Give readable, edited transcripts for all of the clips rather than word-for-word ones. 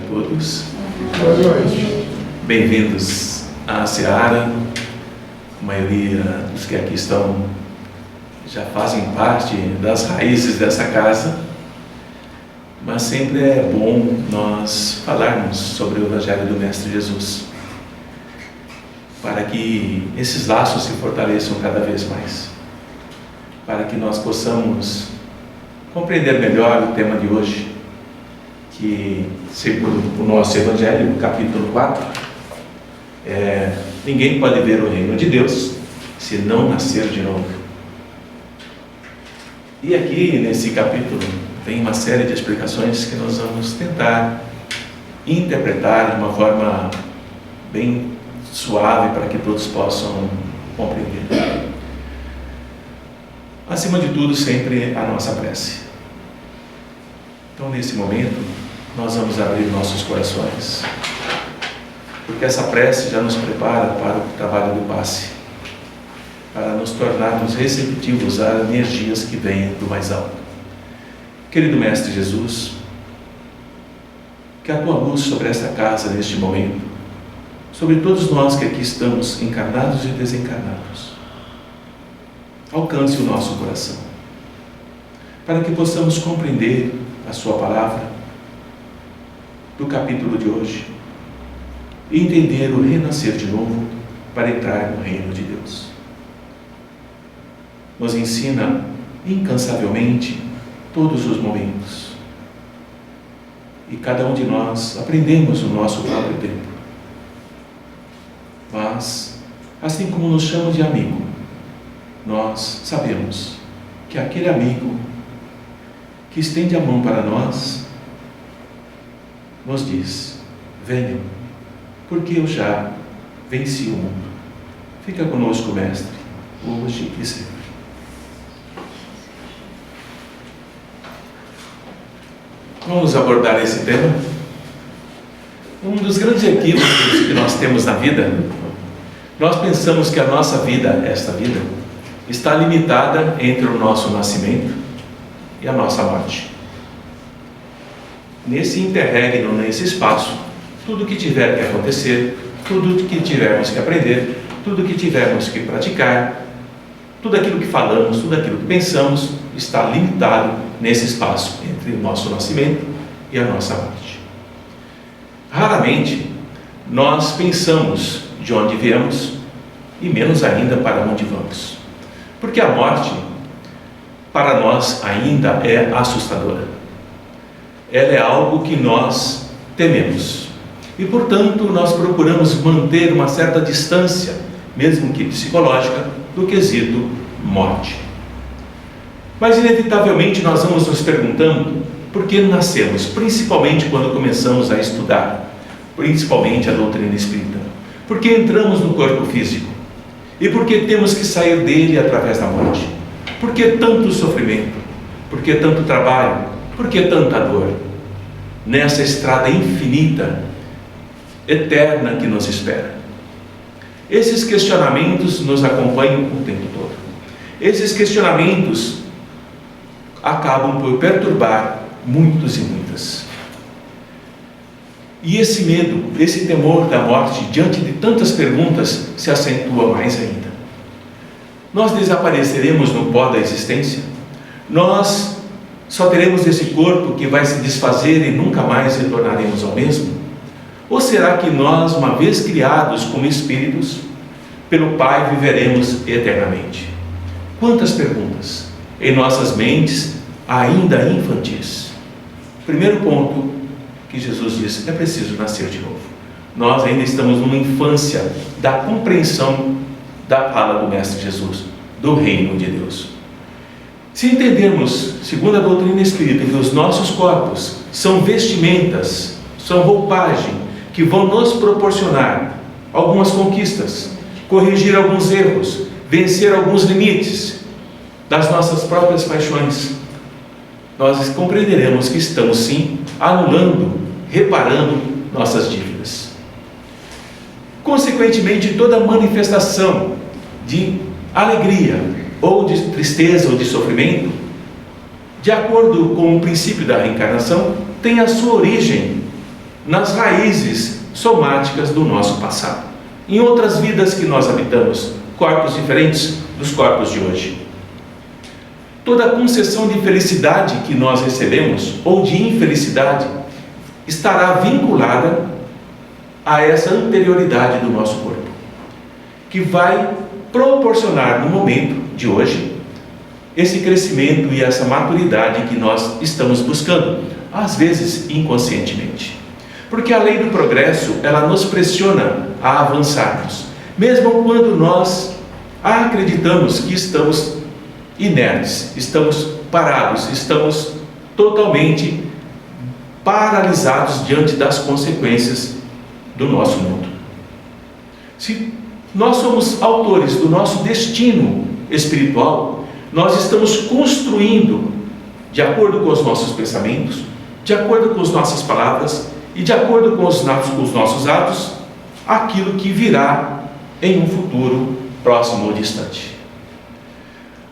todos. Boa noite. Bem-vindos à Seara. A maioria dos que aqui estão já fazem parte das raízes dessa casa, mas sempre é bom nós falarmos sobre o Evangelho do Mestre Jesus, para que esses laços se fortaleçam cada vez mais, para que nós possamos compreender melhor o tema de hoje, que, segundo o nosso Evangelho, no capítulo 4, ninguém pode ver o reino de Deus se não nascer de novo. E aqui, nesse capítulo, tem uma série de explicações que nós vamos tentar interpretar de uma forma bem suave para que todos possam compreender. Acima de tudo, sempre a nossa prece. Então, nesse momento, nós vamos abrir nossos corações, porque essa prece já nos prepara para o trabalho do passe, para nos tornarmos receptivos a energias que vêm do mais alto. Querido Mestre Jesus, que a Tua luz sobre esta casa neste momento, sobre todos nós que aqui estamos, encarnados e desencarnados, alcance o nosso coração, para que possamos compreender a Sua palavra do capítulo de hoje e entender o renascer de novo para entrar no reino de Deus. Nos ensina incansavelmente todos os momentos, e cada um de nós aprendemos o nosso próprio tempo, mas assim como nos chama de amigo, nós sabemos que aquele amigo que estende a mão para nós nos diz: venham, porque eu já venci o mundo. Fica conosco, Mestre, hoje e sempre. Vamos abordar esse tema. Um dos grandes equívocos que nós temos na vida, nós pensamos que a nossa vida, esta vida, está limitada entre o nosso nascimento e a nossa morte. Nesse interregno, nesse espaço, tudo que tiver que acontecer, tudo que tivermos que aprender, tudo que tivermos que praticar, tudo aquilo que falamos, tudo aquilo que pensamos, está limitado nesse espaço entre o nosso nascimento e a nossa morte. Raramente nós pensamos de onde viemos e menos ainda para onde vamos, porque a morte para nós ainda é assustadora. Ela é algo que nós tememos e, portanto, nós procuramos manter uma certa distância, mesmo que psicológica, do quesito morte. Mas inevitavelmente nós vamos nos perguntando por que nascemos, principalmente quando começamos a estudar, principalmente a doutrina espírita. Por que entramos no corpo físico? E por que temos que sair dele através da morte? Por que tanto sofrimento? Por que tanto trabalho? Por que tanta dor? Nessa estrada infinita, eterna que nos espera. Esses questionamentos nos acompanham o tempo todo. Esses questionamentos acabam por perturbar muitos e muitas. E esse medo, esse temor da morte, diante de tantas perguntas, se acentua mais ainda. Nós desapareceremos no pó da existência? Nós só teremos esse corpo que vai se desfazer e nunca mais retornaremos ao mesmo? Ou será que nós, uma vez criados como espíritos, pelo Pai viveremos eternamente? Quantas perguntas em nossas mentes ainda infantis. Primeiro ponto que Jesus disse: é preciso nascer de novo. Nós ainda estamos numa infância da compreensão da fala do Mestre Jesus, do reino de Deus. Se entendermos, segundo a doutrina espírita, que os nossos corpos são vestimentas, são roupagem, que vão nos proporcionar algumas conquistas, corrigir alguns erros, vencer alguns limites das nossas próprias paixões, nós compreenderemos que estamos sim anulando, reparando nossas dívidas. Consequentemente, toda manifestação de alegria ou de tristeza ou de sofrimento, de acordo com o princípio da reencarnação, tem a sua origem nas raízes somáticas do nosso passado, em outras vidas que nós habitamos, corpos diferentes dos corpos de hoje. Toda a concessão de felicidade que nós recebemos, ou de infelicidade, estará vinculada a essa anterioridade do nosso corpo, que vai proporcionar no momento de hoje esse crescimento e essa maturidade que nós estamos buscando, às vezes inconscientemente. Porque a lei do progresso, ela nos pressiona a avançarmos, mesmo quando nós acreditamos que estamos inertes, estamos parados, estamos totalmente paralisados diante das consequências do nosso mundo. Se nós somos autores do nosso destino espiritual, nós estamos construindo, de acordo com os nossos pensamentos, de acordo com as nossas palavras e de acordo com os nossos atos, aquilo que virá em um futuro próximo ou distante.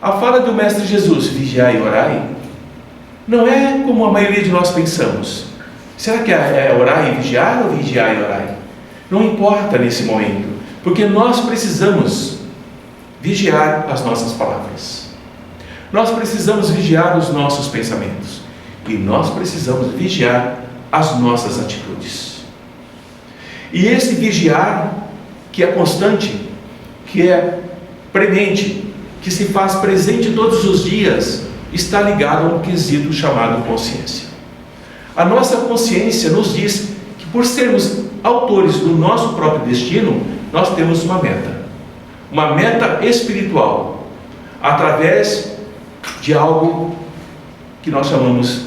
A fala do Mestre Jesus, vigiai e orai, não é como a maioria de nós pensamos. Será que é orar e vigiar ou vigiar e orar? Não importa nesse momento, porque nós precisamos vigiar as nossas palavras. Nós precisamos vigiar os nossos pensamentos. E nós precisamos vigiar as nossas atitudes. E esse vigiar, que é constante, que é premente, que se faz presente todos os dias, está ligado a um quesito chamado consciência. A nossa consciência nos diz que, por sermos autores do nosso próprio destino, nós temos uma meta espiritual, através de algo que nós chamamos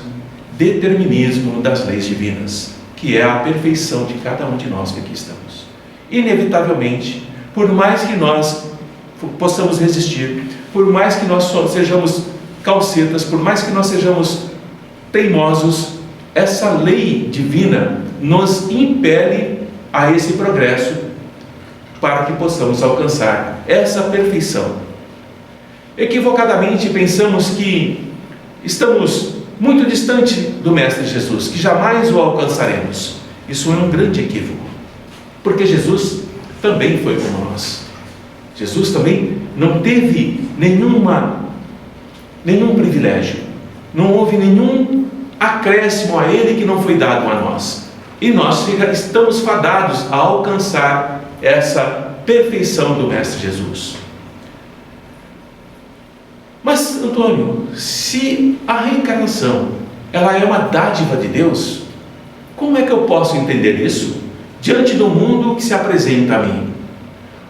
determinismo das leis divinas, que é a perfeição de cada um de nós que aqui estamos. Inevitavelmente, por mais que nós possamos resistir, por mais que nós sejamos calcetas, por mais que nós sejamos teimosos, essa lei divina nos impele a esse progresso para que possamos alcançar essa perfeição. Equivocadamente pensamos que estamos muito distante do Mestre Jesus, que jamais o alcançaremos. Isso é um grande equívoco, porque Jesus também foi como nós. Jesus também não teve nenhum privilégio, não houve nenhum acréscimo a ele que não foi dado a nós. E nós estamos fadados a alcançar essa perfeição do Mestre Jesus. Mas, Antônio, se a reencarnação ela é uma dádiva de Deus, como é que eu posso entender isso diante do mundo que se apresenta a mim?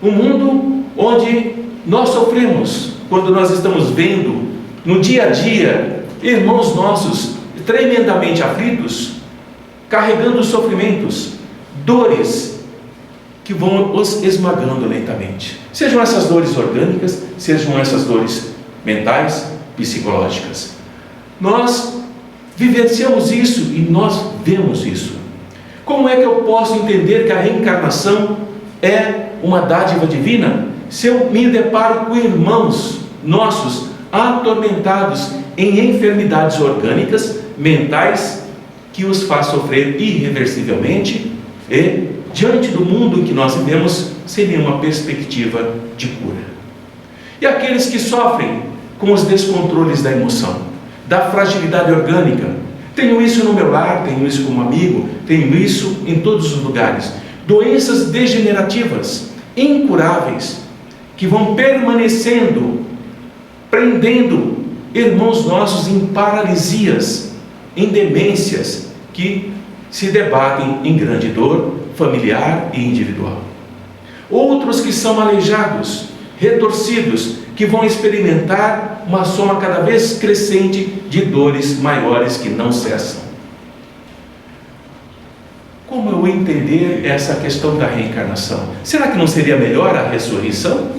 Um mundo onde nós sofremos, quando nós estamos vendo no dia a dia irmãos nossos tremendamente aflitos, carregando sofrimentos, dores que vão os esmagando lentamente. Sejam essas dores orgânicas, sejam essas dores mentais, psicológicas. Nós vivenciamos isso e nós vemos isso. Como é que eu posso entender que a reencarnação é uma dádiva divina se eu me deparo com irmãos nossos atormentados em enfermidades orgânicas, mentais, que os faz sofrer irreversivelmente e, diante do mundo em que nós vivemos, sem nenhuma perspectiva de cura? E aqueles que sofrem com os descontroles da emoção, da fragilidade orgânica, tenho isso no meu lar, tenho isso como amigo, tenho isso em todos os lugares, doenças degenerativas, incuráveis, que vão permanecendo, prendendo irmãos nossos em paralisias, em demências, que se debatem em grande dor familiar e individual. Outros que são aleijados, retorcidos, que vão experimentar uma soma cada vez crescente de dores maiores que não cessam. Como eu entender essa questão da reencarnação? Será que não seria melhor a ressurreição?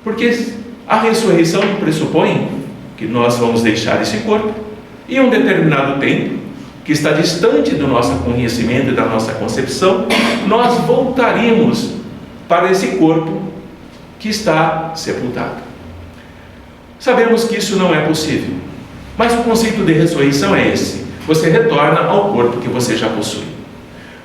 Porque a ressurreição pressupõe que nós vamos deixar esse corpo e em um determinado tempo, que está distante do nosso conhecimento e da nossa concepção, nós voltaremos para esse corpo que está sepultado. Sabemos que isso não é possível, mas o conceito de ressurreição é esse: você retorna ao corpo que você já possui.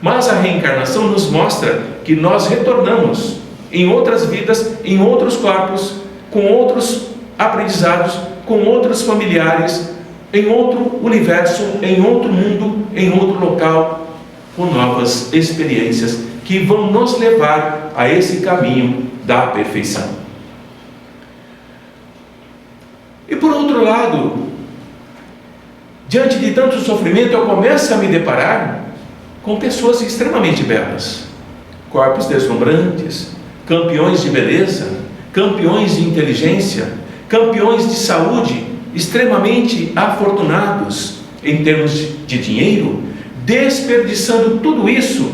Mas a reencarnação nos mostra que nós retornamos em outras vidas, em outros corpos, com outros aprendizados, com outros familiares, em outro universo, em outro mundo, em outro local, com novas experiências que vão nos levar a esse caminho da perfeição. E por outro lado, diante de tanto sofrimento, eu começo a me deparar com pessoas extremamente belas, corpos deslumbrantes, campeões de beleza, campeões de inteligência, campeões de saúde, extremamente afortunados em termos de dinheiro, desperdiçando tudo isso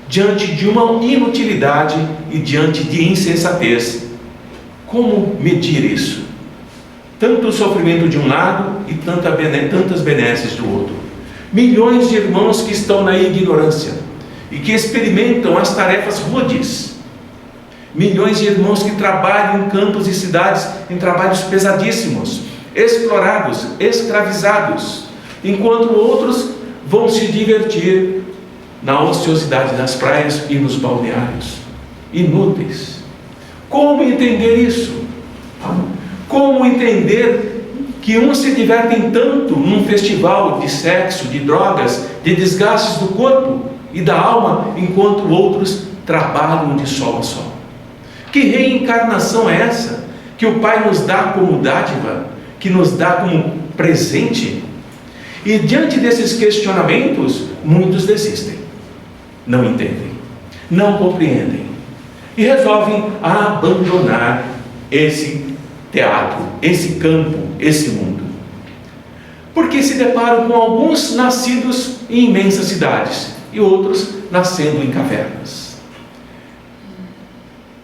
diante de uma inutilidade e diante de insensatez. Como medir isso? Tanto o sofrimento de um lado e tantas benesses do outro. Milhões de irmãos que estão na ignorância e que experimentam as tarefas rudes. Milhões de irmãos que trabalham em campos e cidades em trabalhos pesadíssimos, explorados, escravizados, enquanto outros vão se divertir na ociosidade das praias e nos balneários, inúteis. Como entender isso? Como entender que uns se divertem tanto num festival de sexo, de drogas, de desgastes do corpo e da alma, enquanto outros trabalham de sol a sol? Que reencarnação é essa que o Pai nos dá como dádiva, que nos dá como presente? E diante desses questionamentos, muitos desistem, não entendem, não compreendem e resolvem abandonar esse teatro, esse campo, esse mundo, porque se deparam com alguns nascidos em imensas cidades e outros nascendo em cavernas.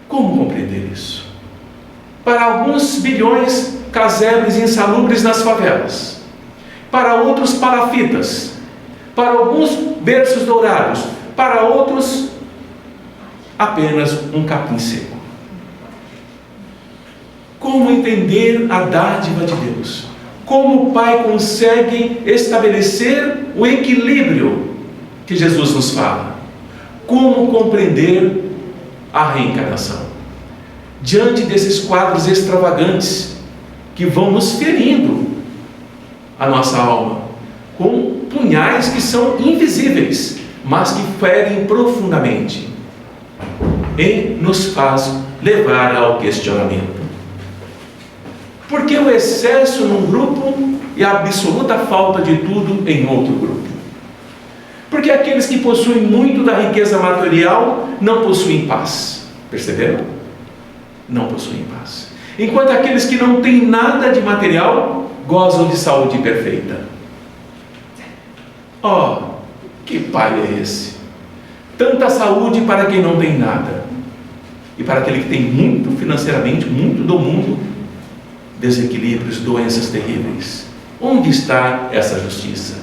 Como compreender isso? Para alguns bilhões, casebres insalubres nas favelas, para outros palafitas, para alguns berços dourados, para outros apenas um capim seco. Como entender a dádiva de Deus? Como o Pai consegue estabelecer o equilíbrio que Jesus nos fala? Como compreender a reencarnação? Diante desses quadros extravagantes que vão nos ferindo a nossa alma, com punhais que são invisíveis, mas que ferem profundamente e nos faz levar ao questionamento. Por que o excesso num grupo e a absoluta falta de tudo em outro grupo? Porque aqueles que possuem muito da riqueza material não possuem paz. Perceberam? Não possuem paz. Enquanto aqueles que não têm nada de material gozam de saúde perfeita. Oh, que Pai é esse? Tanta saúde para quem não tem nada. E para aquele que tem muito financeiramente, muito do mundo, desequilíbrios, doenças terríveis. Onde está essa justiça?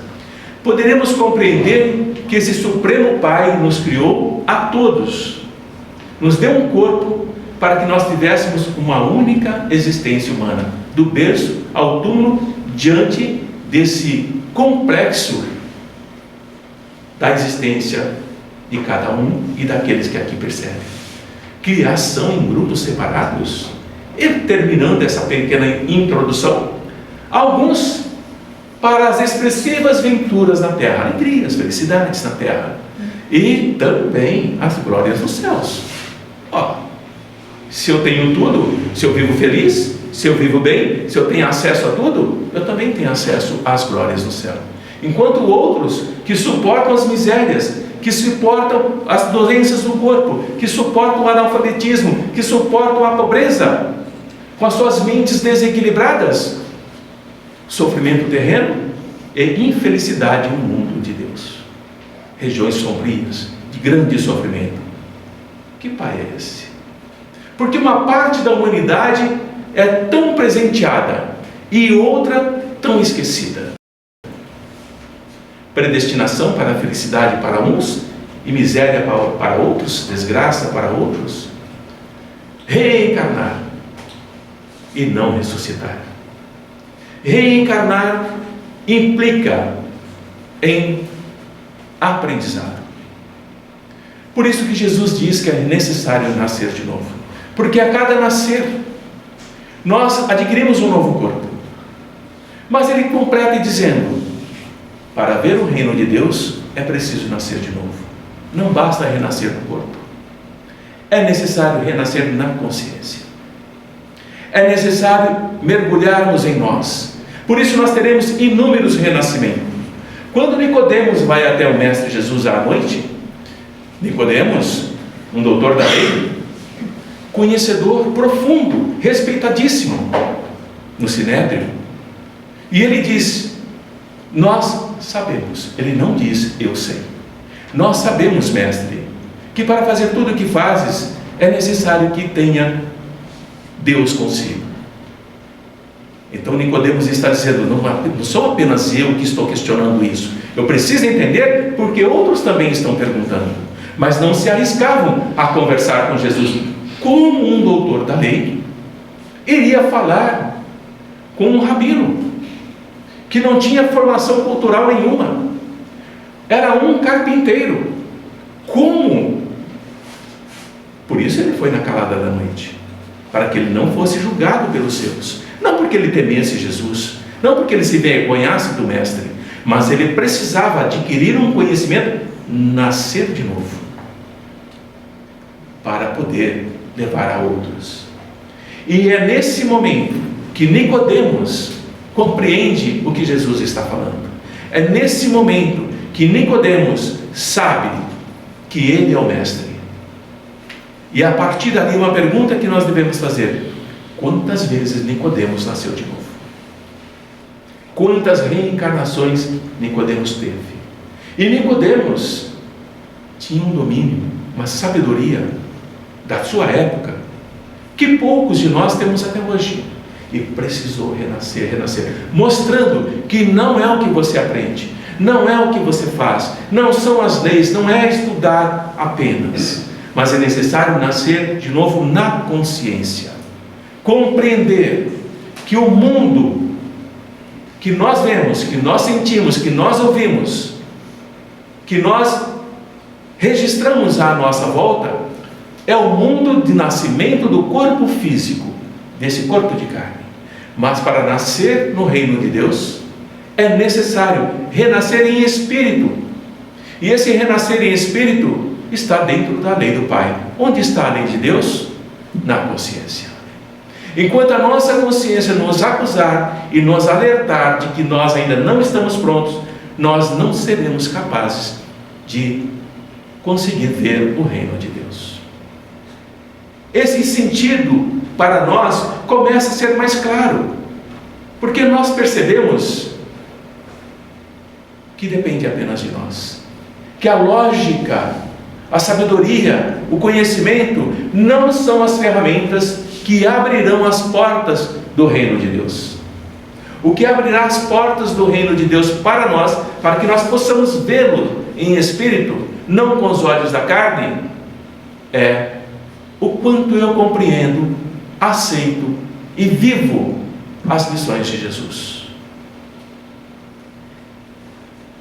Poderemos compreender que esse Supremo Pai nos criou a todos, nos deu um corpo para que nós tivéssemos uma única existência humana, do berço ao túmulo, diante desse complexo da existência de cada um e daqueles que aqui percebem. Criação em grupos separados. E terminando essa pequena introdução, alguns para as expressivas venturas na terra, alegrias, felicidades na terra, e também as glórias dos céus. Se eu tenho tudo, se eu vivo feliz, se eu vivo bem, se eu tenho acesso a tudo, eu também tenho acesso às glórias do céu. Enquanto outros que suportam as misérias, que suportam as doenças do corpo, que suportam o analfabetismo, que suportam a pobreza, com as suas mentes desequilibradas, sofrimento terreno e infelicidade no mundo de Deus, regiões sombrias, de grande sofrimento. Que Pai é esse? Porque uma parte da humanidade é tão presenteada e outra tão esquecida. Predestinação para a felicidade para uns e miséria para outros, desgraça para outros. Reencarnar e não ressuscitar. Reencarnar implica em aprendizado. Por isso que Jesus diz que é necessário nascer de novo, porque a cada nascer nós adquirimos um novo corpo. Mas ele completa dizendo: para ver o reino de Deus é preciso nascer de novo. Não basta renascer no corpo, é necessário renascer na consciência, é necessário mergulharmos em nós. Por isso nós teremos inúmeros renascimentos. Quando Nicodemos vai até o Mestre Jesus à noite, Nicodemos, um doutor da lei, conhecedor profundo, respeitadíssimo no Sinédrio, e ele diz: nós sabemos. Ele não diz eu sei. Nós sabemos, mestre, que para fazer tudo o que fazes é necessário que tenha Deus consigo. Então Nicodemos está dizendo: não sou apenas eu que estou questionando isso, eu preciso entender porque outros também estão perguntando, mas não se arriscavam a conversar com Jesus. Como um doutor da lei iria falar com um rabino que não tinha formação cultural nenhuma, era um carpinteiro? Como? Por isso ele foi na calada da noite, para que ele não fosse julgado pelos seus, não porque ele temesse Jesus, não porque ele se envergonhasse do mestre, mas ele precisava adquirir um conhecimento, nascer de novo, para poder levar a outros. E é nesse momento que Nicodemos compreende o que Jesus está falando. É nesse momento que Nicodemos sabe que ele é o mestre. E a partir dali uma pergunta que nós devemos fazer: quantas vezes Nicodemos nasceu de novo? Quantas reencarnações Nicodemos teve? E Nicodemos tinha um domínio, uma sabedoria da sua época que poucos de nós temos até hoje. E precisou renascer, mostrando que não é o que você aprende, não é o que você faz, não são as leis, não é estudar apenas, mas é necessário nascer de novo na consciência, compreender que o mundo que nós vemos, que nós sentimos, que nós ouvimos, que nós registramos à nossa volta, é o mundo de nascimento do corpo físico, desse corpo de carne. Mas para nascer no reino de Deus é necessário renascer em espírito, e esse renascer em espírito está dentro da lei do Pai. Onde está a lei de Deus? Na consciência. Enquanto a nossa consciência nos acusar e nos alertar de que nós ainda não estamos prontos, nós não seremos capazes de conseguir ver o reino de Deus. Esse sentido para nós começa a ser mais claro, porque nós percebemos que depende apenas de nós, que a lógica, a sabedoria, o conhecimento não são as ferramentas que abrirão as portas do reino de Deus. O que abrirá as portas do reino de Deus para nós, para que nós possamos vê-lo em espírito, não com os olhos da carne, é o quanto eu compreendo, aceito e vivo as lições de Jesus.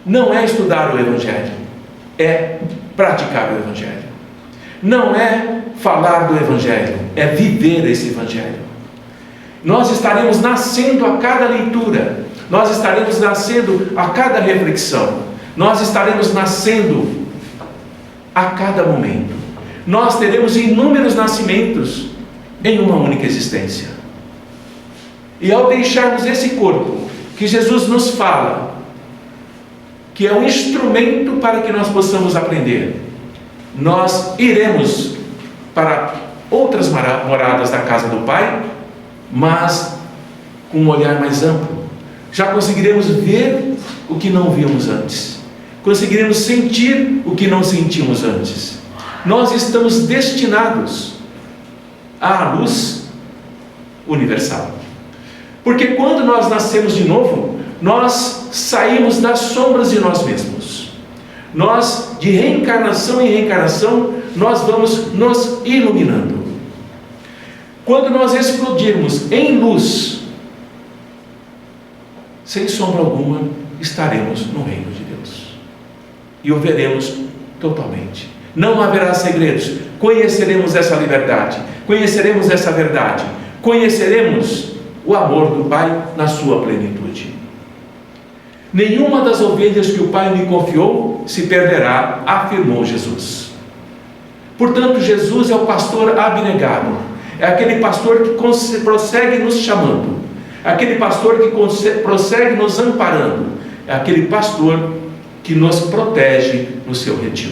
Não é estudar o Evangelho, é praticar o Evangelho. Não é falar do Evangelho, é viver esse Evangelho. Nós estaremos nascendo a cada leitura, nós estaremos nascendo a cada reflexão, nós estaremos nascendo a cada momento. Nós teremos inúmeros nascimentos em uma única existência. E ao deixarmos esse corpo, que Jesus nos fala, que é um instrumento para que nós possamos aprender, nós iremos para outras moradas da casa do Pai, mas com um olhar mais amplo. Já conseguiremos ver o que não víamos antes, conseguiremos sentir o que não sentimos antes. Nós estamos destinados à luz universal, porque quando nós nascemos de novo, nós saímos das sombras de nós mesmos. Nós, de reencarnação em reencarnação, nós vamos nos iluminando. Quando nós explodirmos em luz, sem sombra alguma, estaremos no reino de Deus. e o veremos totalmente. Não haverá segredos. Conheceremos essa liberdade, conheceremos essa verdade, conheceremos o amor do Pai na sua plenitude. Nenhuma das ovelhas que o Pai me confiou se perderá, afirmou Jesus. Portanto, Jesus é o pastor abnegado, é aquele pastor que prossegue nos chamando, é aquele pastor que prossegue nos amparando, é aquele pastor que nos protege no seu redil.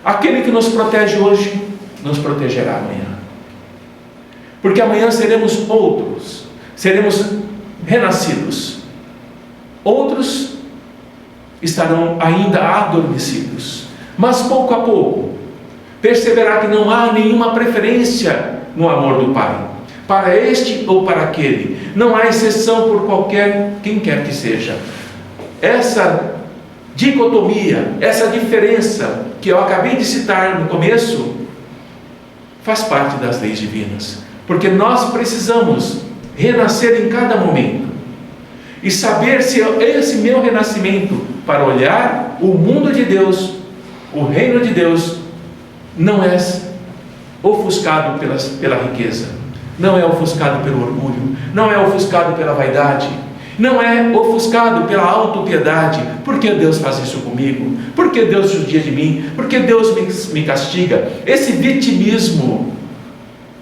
Aquele que nos protege hoje, nos protegerá amanhã. Porque amanhã seremos outros, seremos renascidos. Outros estarão ainda adormecidos, mas pouco a pouco perceberá que não há nenhuma preferência no amor do Pai, para este ou para aquele. Não há exceção por quem quer que seja. Essa dicotomia, essa diferença que eu acabei de citar no começo, faz parte das leis divinas, porque nós precisamos renascer em cada momento e saber se esse meu renascimento, para olhar o mundo de Deus, o reino de Deus, não é ofuscado pela riqueza, não é ofuscado pelo orgulho, não é ofuscado pela vaidade, não é ofuscado pela autopiedade. Por que Deus faz isso comigo? Por que Deus judia de mim? Por que Deus me castiga? Esse vitimismo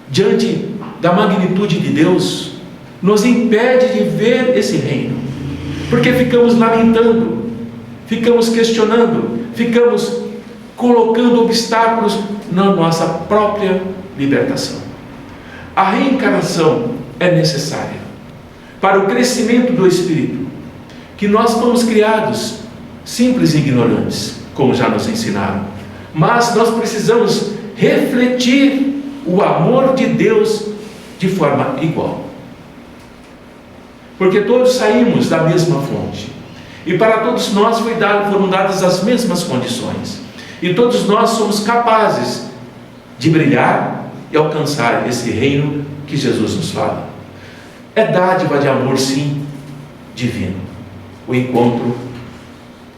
diante da magnitude de Deus nos impede de ver esse reino, porque ficamos lamentando, ficamos questionando, ficamos colocando obstáculos na nossa própria libertação. A reencarnação é necessária para o crescimento do Espírito, que nós fomos criados simples e ignorantes, como já nos ensinaram, mas nós precisamos refletir o amor de Deus de forma igual, porque todos saímos da mesma fonte, e para todos nós foram dadas as mesmas condições, e todos nós somos capazes de brilhar e alcançar esse reino que Jesus nos fala. É dádiva de amor, sim, divino, o encontro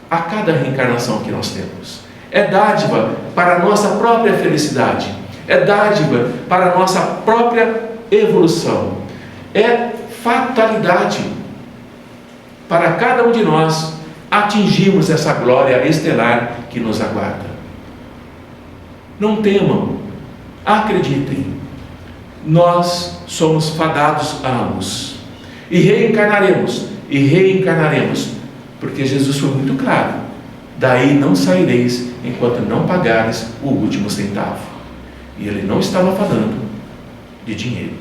a cada reencarnação que nós temos. É dádiva para a nossa própria felicidade, é dádiva para a nossa própria evolução, é fatalidade para cada um de nós atingirmos essa glória estelar que nos aguarda. Não temam, acreditem, nós somos fadados a ambos, e reencarnaremos, porque Jesus foi muito claro: daí não saireis enquanto não pagares o último centavo. E ele não estava falando de dinheiro,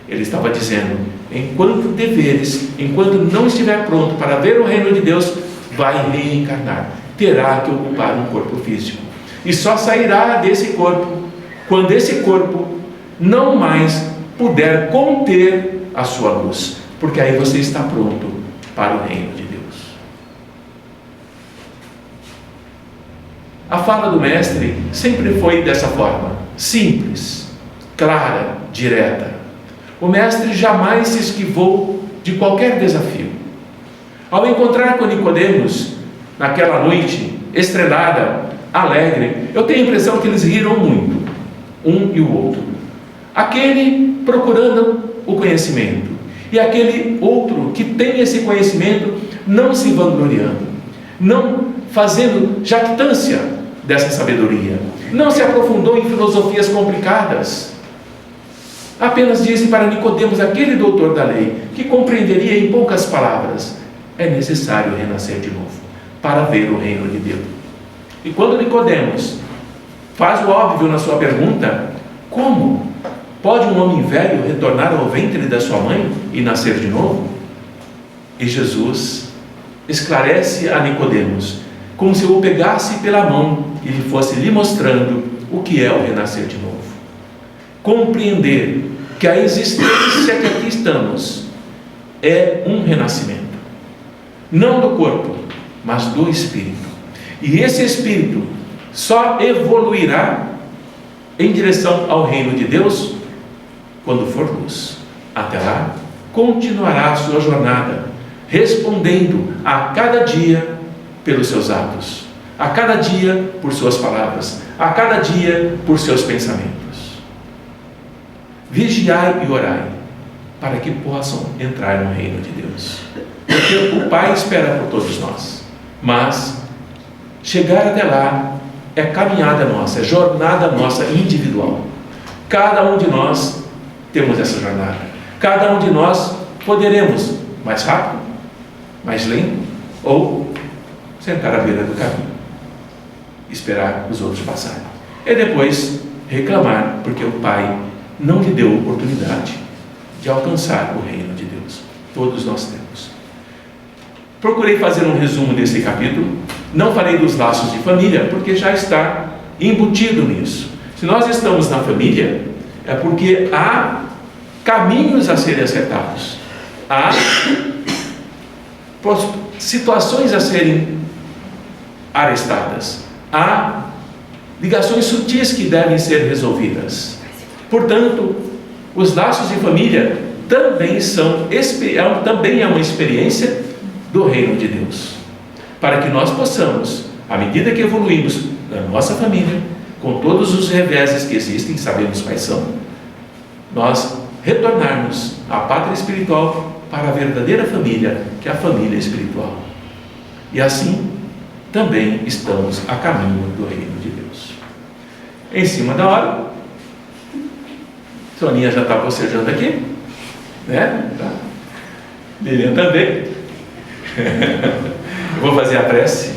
ele estava dizendo: enquanto deveres, enquanto não estiver pronto para ver o reino de Deus, vai reencarnar, terá que ocupar um corpo físico, e só sairá desse corpo quando esse corpo não mais puder conter a sua luz, porque aí você está pronto para o reino de Deus. A fala do Mestre sempre foi dessa forma, simples, clara, direta. O Mestre jamais se esquivou de qualquer desafio. Ao encontrar com Nicodemos naquela noite estrelada, alegre, eu tenho a impressão que eles riram muito, um e o outro. Aquele procurando o conhecimento, e aquele outro que tem esse conhecimento, não se vangloriando, não fazendo jactância dessa sabedoria, não se aprofundou em filosofias complicadas, apenas disse para Nicodemos, aquele doutor da lei, que compreenderia em poucas palavras: é necessário renascer de novo para ver o reino de Deus. E quando Nicodemos faz o óbvio na sua pergunta: como pode um homem velho retornar ao ventre da sua mãe e nascer de novo? E Jesus esclarece a Nicodemos, como se o pegasse pela mão e fosse lhe mostrando o que é o renascer de novo. Compreender que a existência que aqui estamos é um renascimento, não do corpo, mas do espírito. E esse espírito só evoluirá em direção ao reino de Deus quando for luz. Até lá, continuará a sua jornada, respondendo a cada dia pelos seus atos, a cada dia por suas palavras, a cada dia por seus pensamentos. Vigiai e orai, para que possam entrar no reino de Deus. Porque o Pai espera por todos nós, mas chegar até lá é caminhada nossa, é jornada nossa individual. Cada um de nós temos essa jornada. Cada um de nós poderemos mais rápido, mais lento, ou sentar à beira do caminho, esperar os outros passarem. E depois reclamar, porque o Pai não lhe deu oportunidade de alcançar o reino de Deus. Todos nós temos. Procurei fazer um resumo desse capítulo. Não falei dos laços de família, porque já está embutido nisso. Se nós estamos na família, é porque há caminhos a serem acertados. Há situações a serem arrestadas. Há ligações sutis que devem ser resolvidas. Portanto, os laços de família também é uma experiência do reino de Deus, para que nós possamos, à medida que evoluímos na nossa família, com todos os reveses que existem, sabemos quais são, nós retornarmos à pátria espiritual para a verdadeira família, que é a família espiritual. E assim, também estamos a caminho do reino de Deus. Em cima da hora, Soninha já está bocejando aqui, né? Tá. Lilian também. Eu vou fazer a prece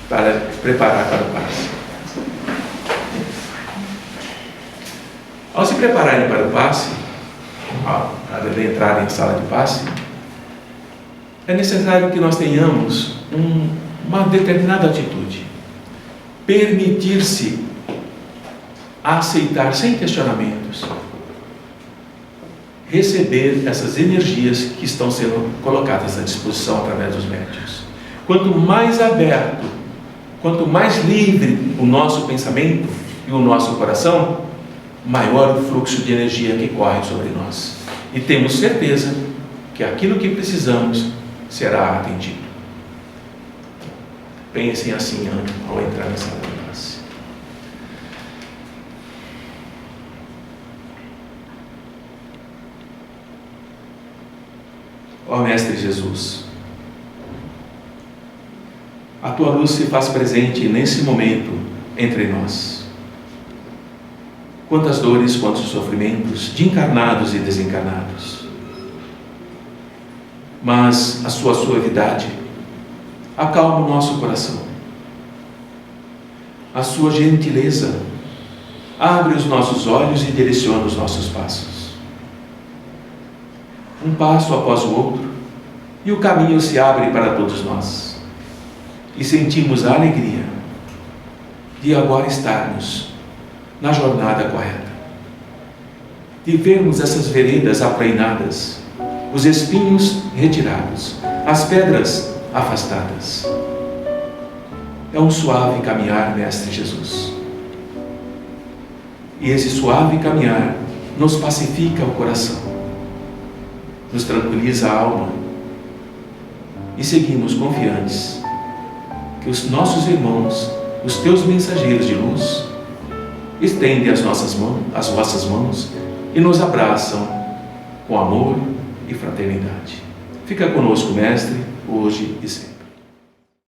para preparar para o passe. Ao se prepararem para o passe, para entrar em sala de passe, é necessário que nós tenhamos uma determinada atitude. Permitir-se aceitar sem questionamentos, receber essas energias que estão sendo colocadas à disposição através dos médiuns. Quanto mais aberto, quanto mais livre o nosso pensamento e o nosso coração, maior o fluxo de energia que corre sobre nós. E temos certeza que aquilo que precisamos será atendido. Pensem assim ao entrar nessa classe. Ó Mestre Jesus, a Tua luz se faz presente nesse momento entre nós. Quantas dores, quantos sofrimentos, de encarnados e desencarnados. Mas a Sua suavidade acalma o nosso coração. A Sua gentileza abre os nossos olhos e direciona os nossos passos. Um passo após o outro, e o caminho se abre para todos nós. E sentimos a alegria de agora estarmos na jornada correta, de vermos essas veredas aplainadas, os espinhos retirados, as pedras afastadas. É um suave caminhar, Mestre Jesus. E esse suave caminhar nos pacifica o coração, nos tranquiliza a alma, e seguimos confiantes que os nossos irmãos, os Teus mensageiros de luz, estendem as vossas mãos e nos abraçam com amor e fraternidade. Fica conosco, Mestre, hoje e sempre.